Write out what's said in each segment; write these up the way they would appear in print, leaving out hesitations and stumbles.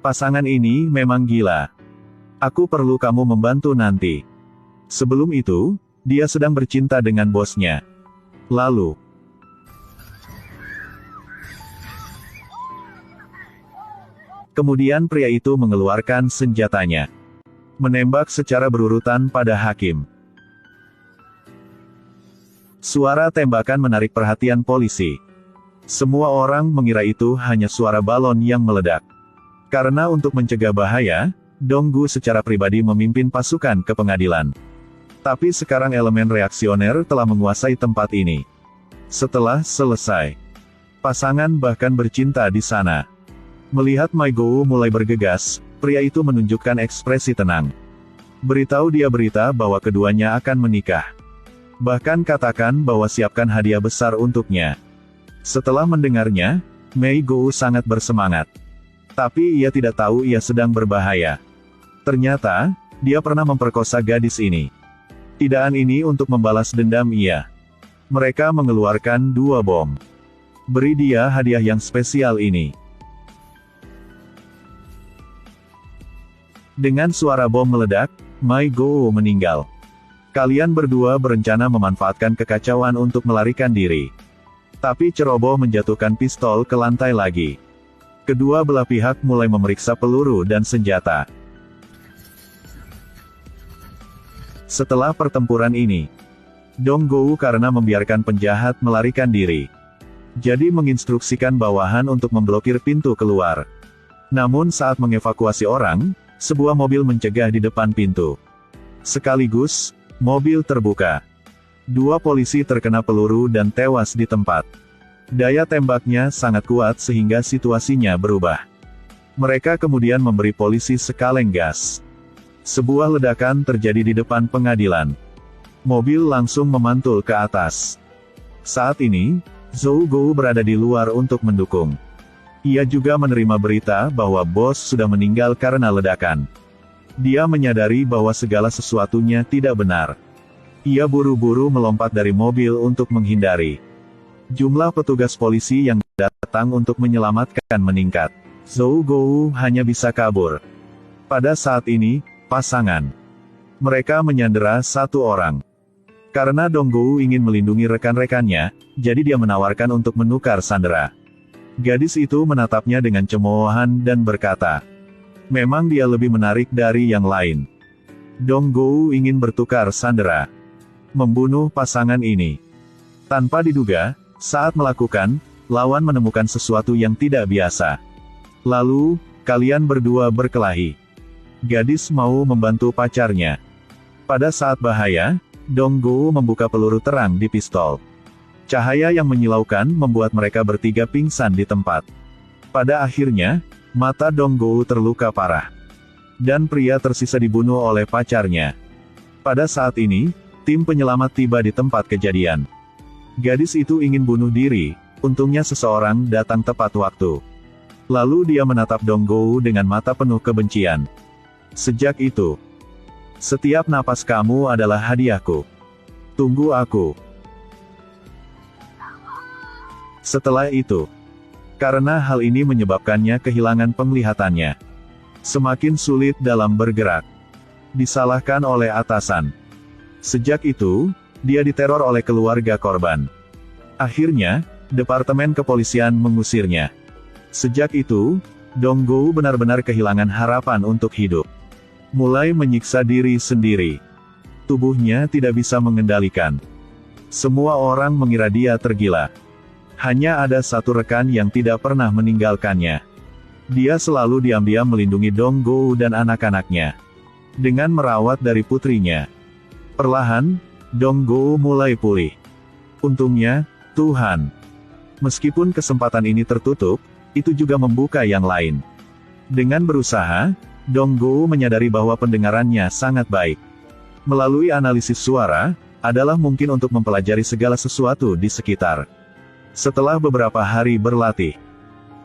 Pasangan ini memang gila. Aku perlu kamu membantu nanti. Sebelum itu, dia sedang bercinta dengan bosnya. Lalu, kemudian pria itu mengeluarkan senjatanya. Menembak secara berurutan pada hakim. Suara tembakan menarik perhatian polisi. Semua orang mengira itu hanya suara balon yang meledak. Karena untuk mencegah bahaya, Donggu secara pribadi memimpin pasukan ke pengadilan. Tapi sekarang elemen reaksioner telah menguasai tempat ini. Setelah selesai, pasangan bahkan bercinta di sana. Melihat Maigou mulai bergegas, pria itu menunjukkan ekspresi tenang. Beritahu dia berita bahwa keduanya akan menikah. Bahkan katakan bahwa siapkan hadiah besar untuknya. Setelah mendengarnya, Maigou sangat bersemangat. Tapi ia tidak tahu ia sedang berbahaya. Ternyata, dia pernah memperkosa gadis ini. Tidakkan ini untuk membalas dendam ia. Mereka mengeluarkan 2 bom. Beri dia hadiah yang spesial ini. Dengan suara bom meledak, Maigou meninggal. Kalian berdua berencana memanfaatkan kekacauan untuk melarikan diri. Tapi ceroboh menjatuhkan pistol ke lantai lagi. Kedua belah pihak mulai memeriksa peluru dan senjata. Setelah pertempuran ini, Donggu karena membiarkan penjahat melarikan diri. Jadi menginstruksikan bawahan untuk memblokir pintu keluar. Namun saat mengevakuasi orang, sebuah mobil mencegah di depan pintu. Sekaligus, mobil terbuka. 2 polisi terkena peluru dan tewas di tempat. Daya tembaknya sangat kuat sehingga situasinya berubah. Mereka kemudian memberi polisi sekaleng gas. Sebuah ledakan terjadi di depan pengadilan. Mobil langsung memantul ke atas. Saat ini, Zhou Gou berada di luar untuk mendukung. Ia juga menerima berita bahwa bos sudah meninggal karena ledakan. Dia menyadari bahwa segala sesuatunya tidak benar. Ia buru-buru melompat dari mobil untuk menghindari. Jumlah petugas polisi yang datang untuk menyelamatkan meningkat. Zhou Gou hanya bisa kabur. Pada saat ini, pasangan mereka menyandera 1 orang. Karena Donggu ingin melindungi rekan-rekannya, jadi dia menawarkan untuk menukar sandera. Gadis itu menatapnya dengan cemoohan dan berkata, memang dia lebih menarik dari yang lain. Donggu ingin bertukar sandera. Membunuh pasangan ini. Tanpa diduga, saat melakukan, lawan menemukan sesuatu yang tidak biasa. Lalu, kalian berdua berkelahi. Gadis mau membantu pacarnya. Pada saat bahaya, Donggu membuka peluru terang di pistol. Cahaya yang menyilaukan membuat mereka bertiga pingsan di tempat. Pada akhirnya, mata Donggu terluka parah. Dan pria tersisa dibunuh oleh pacarnya. Pada saat ini, tim penyelamat tiba di tempat kejadian. Gadis itu ingin bunuh diri, untungnya seseorang datang tepat waktu. Lalu dia menatap Donggu dengan mata penuh kebencian. Sejak itu, setiap napas kamu adalah hadiahku. Tunggu aku. Setelah itu, karena hal ini menyebabkannya kehilangan penglihatannya. Semakin sulit dalam bergerak. Disalahkan oleh atasan. Sejak itu, dia diteror oleh keluarga korban. Akhirnya, Departemen Kepolisian mengusirnya. Sejak itu, Donggu benar-benar kehilangan harapan untuk hidup. Mulai menyiksa diri sendiri. Tubuhnya tidak bisa mengendalikan. Semua orang mengira dia tergila. Hanya ada 1 rekan yang tidak pernah meninggalkannya. Dia selalu diam-diam melindungi Donggu dan anak-anaknya. Dengan merawat dari putrinya. Perlahan, Donggu mulai pulih. Untungnya, Tuhan. Meskipun kesempatan ini tertutup, itu juga membuka yang lain. Dengan berusaha, Donggu menyadari bahwa pendengarannya sangat baik. Melalui analisis suara, adalah mungkin untuk mempelajari segala sesuatu di sekitar. Setelah beberapa hari berlatih,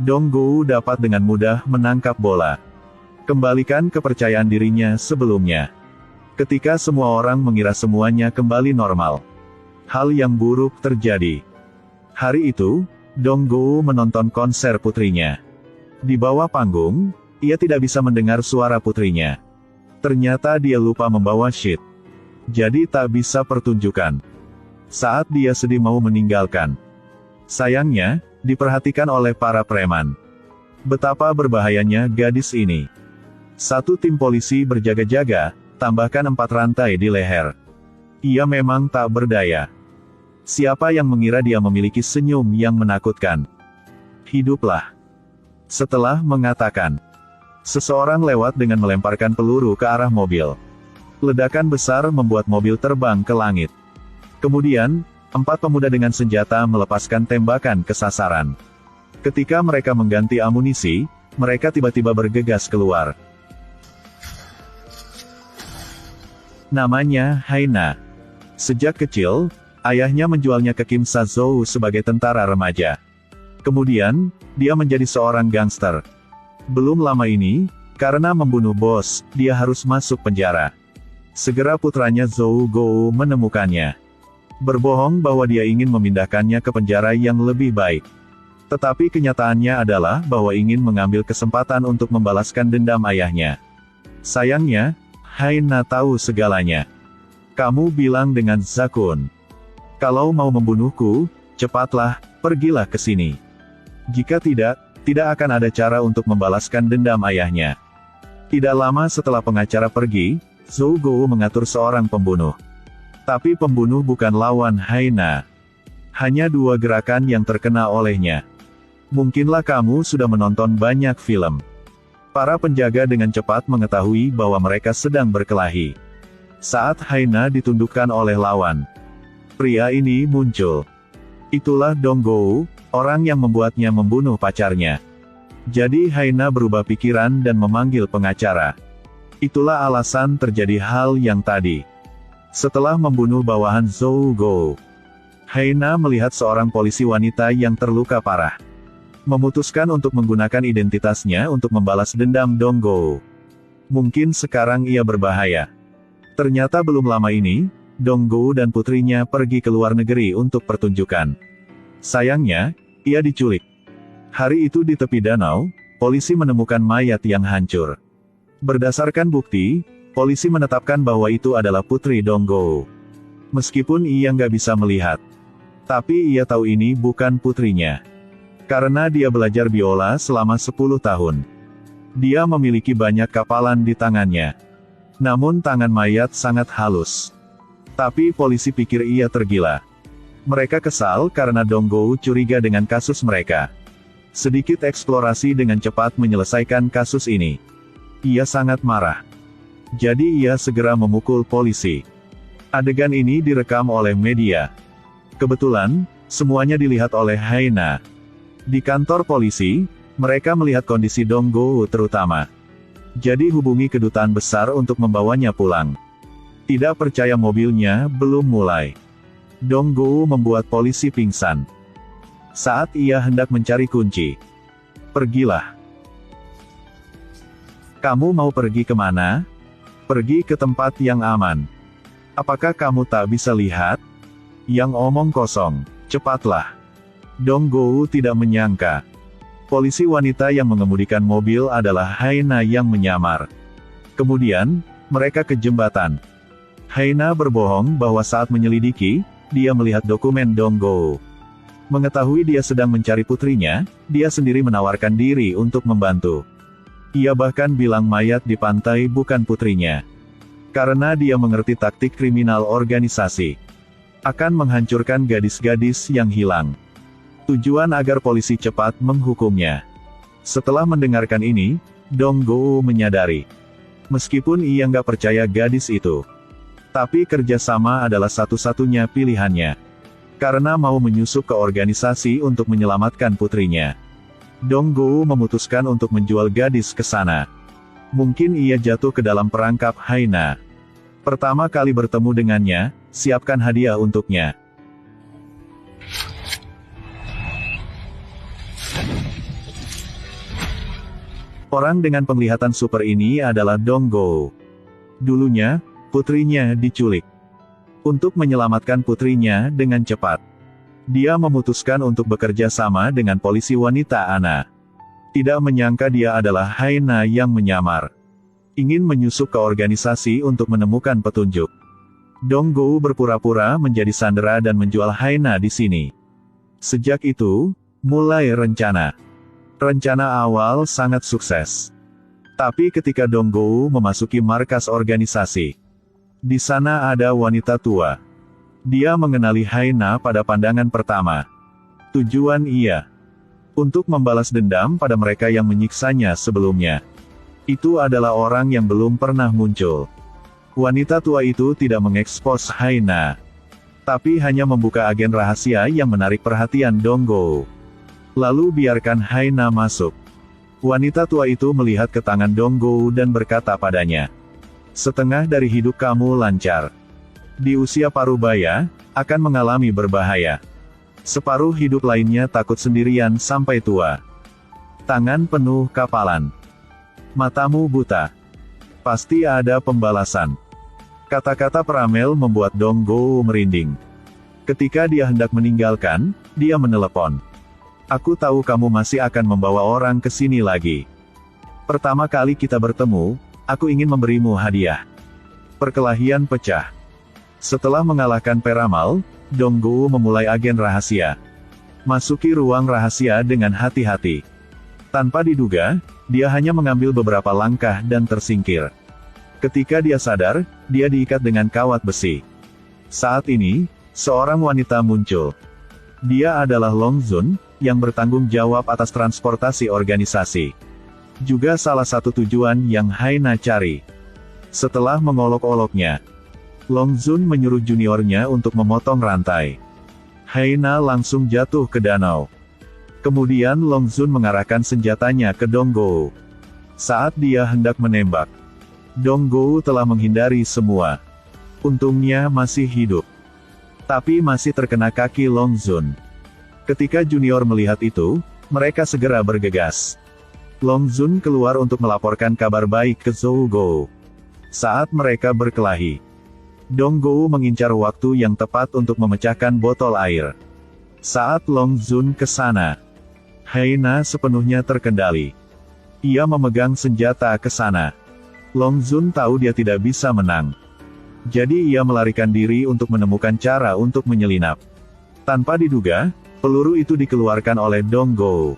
Donggu dapat dengan mudah menangkap bola. Kembalikan kepercayaan dirinya sebelumnya. Ketika semua orang mengira semuanya kembali normal, hal yang buruk terjadi. Hari itu, Donggu menonton konser putrinya. Di bawah panggung, Ia tidak bisa mendengar suara putrinya. Ternyata dia lupa membawa sheet. Jadi tak bisa pertunjukan. Saat dia sedih mau meninggalkan. Sayangnya, diperhatikan oleh para preman. Betapa berbahayanya gadis ini. Satu tim polisi berjaga-jaga, tambahkan 4 rantai di leher. Ia memang tak berdaya. Siapa yang mengira dia memiliki senyum yang menakutkan? Hiduplah. Setelah mengatakan, seseorang lewat dengan melemparkan peluru ke arah mobil. Ledakan besar membuat mobil terbang ke langit. Kemudian, 4 pemuda dengan senjata melepaskan tembakan ke sasaran. Ketika mereka mengganti amunisi, mereka tiba-tiba bergegas keluar. Namanya Haina. Sejak kecil, ayahnya menjualnya ke Kim Sa-zou sebagai tentara remaja. Kemudian, dia menjadi seorang gangster. Belum lama ini, karena membunuh bos, dia harus masuk penjara. Segera putranya Zhou Gou menemukannya. Berbohong bahwa dia ingin memindahkannya ke penjara yang lebih baik. Tetapi kenyataannya adalah bahwa ingin mengambil kesempatan untuk membalaskan dendam ayahnya. Sayangnya, Haina tahu segalanya. Kamu bilang dengan Zakun, kalau mau membunuhku, cepatlah, pergilah ke sini. Jika tidak, tidak akan ada cara untuk membalaskan dendam ayahnya. Tidak lama setelah pengacara pergi, Zhou Gou mengatur seorang pembunuh. Tapi pembunuh bukan lawan Haina. Hanya 2 gerakan yang terkena olehnya. Mungkinlah kamu sudah menonton banyak film. Para penjaga dengan cepat mengetahui bahwa mereka sedang berkelahi. Saat Haina ditundukkan oleh lawan, pria ini muncul. Itulah Dong Gou, orang yang membuatnya membunuh pacarnya. Jadi Haina berubah pikiran dan memanggil pengacara. Itulah alasan terjadi hal yang tadi. Setelah membunuh bawahan Zhou Gou, Haina melihat seorang polisi wanita yang terluka parah. Memutuskan untuk menggunakan identitasnya untuk membalas dendam Dong Gou. Mungkin sekarang ia berbahaya. Ternyata belum lama ini, Dong Gou dan putrinya pergi ke luar negeri untuk pertunjukan. Sayangnya, ia diculik. Hari itu di tepi danau, polisi menemukan mayat yang hancur. Berdasarkan bukti, polisi menetapkan bahwa itu adalah putri Dong Gou. Meskipun ia nggak bisa melihat. Tapi ia tahu ini bukan putrinya. Karena dia belajar biola selama 10 tahun. Dia memiliki banyak kapalan di tangannya. Namun tangan mayat sangat halus. Tapi polisi pikir ia tergila. Mereka kesal karena Dong Gou curiga dengan kasus mereka. Sedikit eksplorasi dengan cepat menyelesaikan kasus ini. Ia sangat marah. Jadi ia segera memukul polisi. Adegan ini direkam oleh media. Kebetulan, semuanya dilihat oleh Haina. Di kantor polisi, mereka melihat kondisi Dong Gou terutama. Jadi hubungi kedutaan besar untuk membawanya pulang. Tidak percaya mobilnya belum mulai. Dong Gou membuat polisi pingsan. Saat ia hendak mencari kunci. Pergilah. Kamu mau pergi kemana? Pergi ke tempat yang aman. Apakah kamu tak bisa lihat? Yang omong kosong, cepatlah. Dong Gou tidak menyangka. Polisi wanita yang mengemudikan mobil adalah Haina yang menyamar. Kemudian, mereka ke jembatan. Haina berbohong bahwa saat menyelidiki, dia melihat dokumen Dong Gou. Mengetahui dia sedang mencari putrinya, dia sendiri menawarkan diri untuk membantu. Ia bahkan bilang mayat di pantai bukan putrinya. Karena dia mengerti taktik kriminal organisasi. Akan menghancurkan gadis-gadis yang hilang. Tujuan agar polisi cepat menghukumnya. Setelah mendengarkan ini, Dong Gou menyadari. Meskipun ia nggak percaya gadis itu. Tapi kerjasama adalah satu-satunya pilihannya. Karena mau menyusup ke organisasi untuk menyelamatkan putrinya. Dong Gou memutuskan untuk menjual gadis ke sana. Mungkin ia jatuh ke dalam perangkap Haina. Pertama kali bertemu dengannya, siapkan hadiah untuknya. Orang dengan penglihatan super ini adalah Dong Gou. Dulunya, putrinya diculik. Untuk menyelamatkan putrinya dengan cepat, dia memutuskan untuk bekerja sama dengan polisi wanita Ana. Tidak menyangka dia adalah Haina yang menyamar. Ingin menyusup ke organisasi untuk menemukan petunjuk. Dong Gou berpura-pura menjadi sandera dan menjual Haina di sini. Sejak itu, mulai rencana. Rencana awal sangat sukses. Tapi ketika Dong Gou memasuki markas organisasi, di sana ada wanita tua. Dia mengenali Haina pada pandangan pertama. Tujuan ia untuk membalas dendam pada mereka yang menyiksanya sebelumnya. Itu adalah orang yang belum pernah muncul. Wanita tua itu tidak mengekspos Haina, tapi hanya membuka agen rahasia yang menarik perhatian Dong Gou. Lalu biarkan Haina masuk. Wanita tua itu melihat ke tangan Dong Gou dan berkata padanya, "Setengah dari hidup kamu lancar. Di usia parubaya, akan mengalami berbahaya. Separuh hidup lainnya takut sendirian sampai tua. Tangan penuh kapalan. Matamu buta. Pasti ada pembalasan." Kata-kata Pramel membuat Dong Gou merinding. Ketika dia hendak meninggalkan, dia menelepon. "Aku tahu kamu masih akan membawa orang ke sini lagi. Pertama kali kita bertemu, aku ingin memberimu hadiah." Perkelahian pecah. Setelah mengalahkan Peramal, Dong Gou memulai agen rahasia. Masuki ruang rahasia dengan hati-hati. Tanpa diduga, dia hanya mengambil beberapa langkah dan tersingkir. Ketika dia sadar, dia diikat dengan kawat besi. Saat ini, seorang wanita muncul. Dia adalah Long Zun, yang bertanggung jawab atas transportasi organisasi. Juga salah satu tujuan yang Haina cari. Setelah mengolok-oloknya, Long Zun menyuruh juniornya untuk memotong rantai. Haina langsung jatuh ke danau. Kemudian Long Zun mengarahkan senjatanya ke Dong Gou. Saat dia hendak menembak, Dong Gou telah menghindari semua. Untungnya masih hidup. Tapi masih terkena kaki Long Zun. Ketika junior melihat itu, mereka segera bergegas. Long Zun keluar untuk melaporkan kabar baik ke Zhou Gou. Saat mereka berkelahi, Dong Gou mengincar waktu yang tepat untuk memecahkan botol air. Saat Long Zun ke sana, Haina sepenuhnya terkendali. Ia memegang senjata ke sana. Long Zun tahu dia tidak bisa menang. Jadi ia melarikan diri untuk menemukan cara untuk menyelinap. Tanpa diduga, peluru itu dikeluarkan oleh Dong Gou.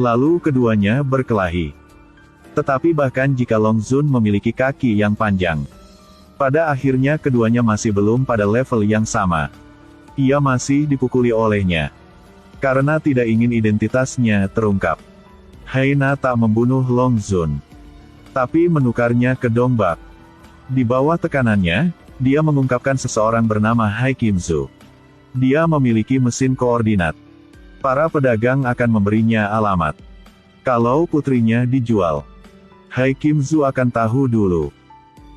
Lalu keduanya berkelahi. Tetapi bahkan jika Long Zun memiliki kaki yang panjang, pada akhirnya keduanya masih belum pada level yang sama. Ia masih dipukuli olehnya. Karena tidak ingin identitasnya terungkap, Haina tak membunuh Long Zun, tapi menukarnya ke Dong Bak. Di bawah tekanannya, dia mengungkapkan seseorang bernama Hai Kim Zu. Dia memiliki mesin koordinat. Para pedagang akan memberinya alamat. Kalau putrinya dijual, Hai Kim Zu akan tahu dulu.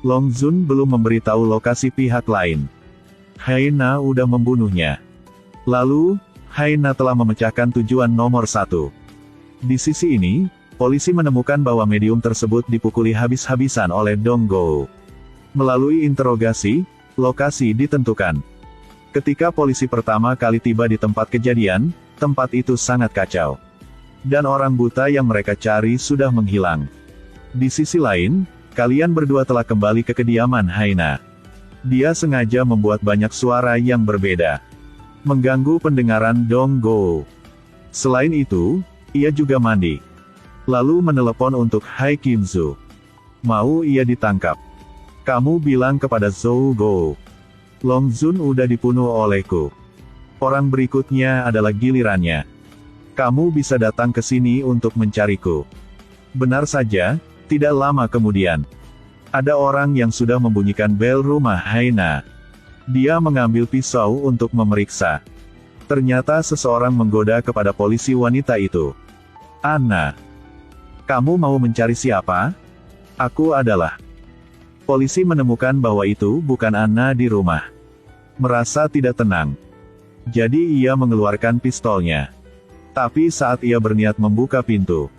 Long Zun belum memberitahu lokasi pihak lain. Haina udah membunuhnya. Lalu, Haina telah memecahkan tujuan nomor 1. Di sisi ini, polisi menemukan bahwa medium tersebut dipukuli habis-habisan oleh Dong Gou. Melalui interogasi, lokasi ditentukan. Ketika polisi pertama kali tiba di tempat kejadian, tempat itu sangat kacau. Dan orang buta yang mereka cari sudah menghilang. Di sisi lain, kalian berdua telah kembali ke kediaman Haina. Dia sengaja membuat banyak suara yang berbeda, mengganggu pendengaran Dong Gou. Selain itu, ia juga mandi. Lalu menelepon untuk Hai Kim Zu. Mau ia ditangkap. Kamu bilang kepada Zhou Gou, Long Zun udah dibunuh olehku. Orang berikutnya adalah gilirannya. Kamu bisa datang ke sini untuk mencariku. Benar saja. Tidak lama kemudian, ada orang yang sudah membunyikan bel rumah Haina. Dia mengambil pisau untuk memeriksa. Ternyata seseorang menggoda kepada polisi wanita itu. "Anna, kamu mau mencari siapa?" "Aku adalah." Polisi menemukan bahwa itu bukan Anna di rumah. Merasa tidak tenang, jadi ia mengeluarkan pistolnya. Tapi saat ia berniat membuka pintu,